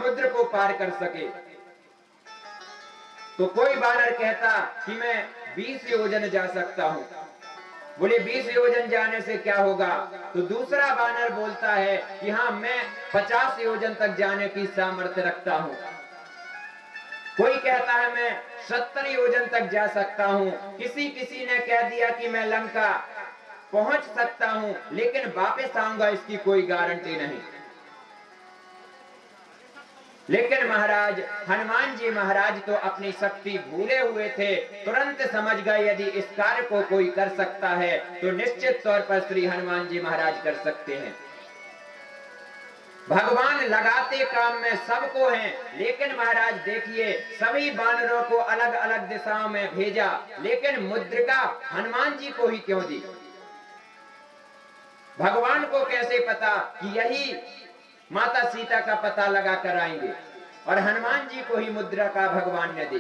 समुद्र को पार कर सके। तो कोई वानर कहता कि मैं 20 योजन जा सकता हूं। बोले 20 योजन जाने से क्या होगा? तो दूसरा वानर बोलता है कि हाँ, मैं 50 योजन तक जाने की सामर्थ्य रखता हूं। कोई कहता है मैं 70 योजन तक जा सकता हूं। किसी ने कह दिया कि मैं लंका पहुंच सकता हूं, लेकिन वापस आऊंगा इसकी कोई गारंटी नहीं। लेकिन महाराज हनुमान जी महाराज तो अपनी शक्ति भूले हुए थे। तुरंत समझ गए यदि इस कार्य को कोई कर सकता है तो निश्चित तौर पर श्री हनुमान जी महाराज कर सकते हैं। भगवान लगाते काम में सबको हैं, लेकिन महाराज देखिए सभी वानरों को अलग अलग दिशाओं में भेजा, लेकिन मुद्रिका हनुमान जी को ही क्यों दी? भगवान को कैसे पता कि यही माता सीता का पता लगा कर आएंगे, और हनुमान जी को ही मुद्रा का भगवान ने दी।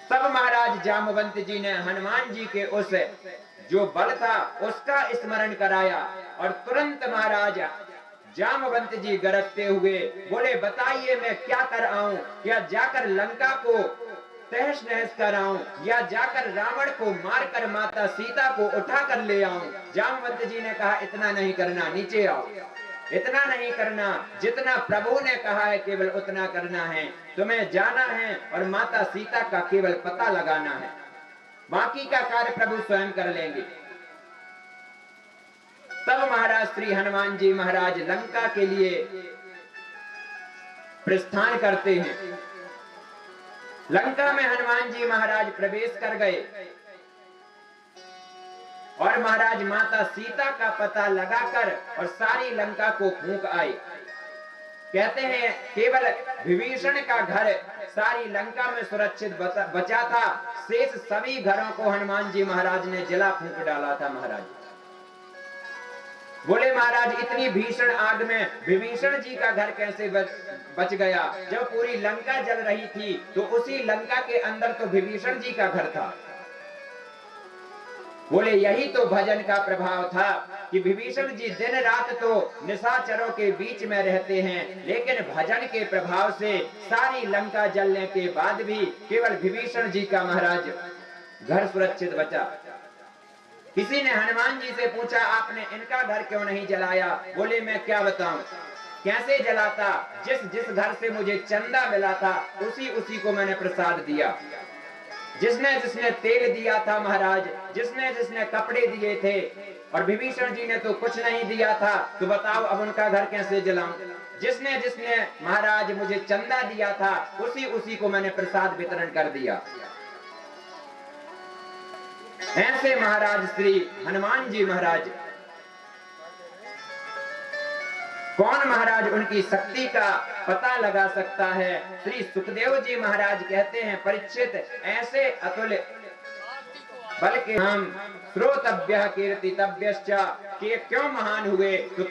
तब महाराज जामवंत जी ने हनुमान जी के उस जो बल था उसका स्मरण कराया, और तुरंत महाराज जामवंत जी गरजते हुए बोले बताइए मैं क्या कर आऊं? क्या जाकर लंका को तहस नहस कर आऊं, या जाकर रावण को मारकर माता सीता को उठा कर ले आऊं? जामवंत जी ने कहा इतना नहीं करना, नीचे आओ। इतना नहीं करना, जितना प्रभु ने कहा है केवल उतना करना है। तुम्हें जाना है और माता सीता का केवल पता लगाना है, बाकी का कार्य प्रभु स्वयं कर लेंगे। तब महाराज श्री हनुमान जी महाराज लंका के लिए प्रस्थान करते हैं। लंका में हनुमान जी महाराज प्रवेश कर गए और महाराज माता सीता का पता लगाकर और सारी लंका को फूंक आए। कहते हैं केवल विभीषण का घर सारी लंका में सुरक्षित बचा था, शेष सभी घरों को हनुमान जी महाराज ने जला फूंक डाला था। महाराज बोले महाराज इतनी भीषण आग में विभीषण जी का घर कैसे बच गया? जब पूरी लंका जल रही थी तो उसी लंका के अंदर तो विभीषण जी का घर था। बोले यही तो भजन का प्रभाव था कि विभीषण जी दिन रात तो निशाचरों के बीच में रहते हैं, लेकिन भजन के प्रभाव से सारी लंका जलने के बाद भी केवल विभीषण जी का महाराज घर सुरक्षित बचा। किसी ने हनुमान जी से पूछा आपने इनका घर क्यों नहीं जलाया? बोले मैं क्या बताऊं, कैसे जलाता? जिस घर से मुझे चंदा मिला था उसी को मैंने प्रसाद दिया। जिसने तेल दिया था महाराज, जिसने कपड़े दिए थे, और विभीषण जी ने तो कुछ नहीं दिया था, तो बताओ अब उनका घर कैसे जलाऊं? जिसने महाराज मुझे चंदा दिया था उसी को मैंने प्रसाद वितरण कर दिया। ऐसे महाराज श्री हनुमान जी महाराज, कौन महाराज उनकी शक्ति का पता लगा सकता है? श्री सुखदेव जी महाराज कहते हैं परीक्षित ऐसे अतुल्य बल्कि हम श्रोतव्य कीर्तितव्यश्च, कि क्यों महान हुए? तो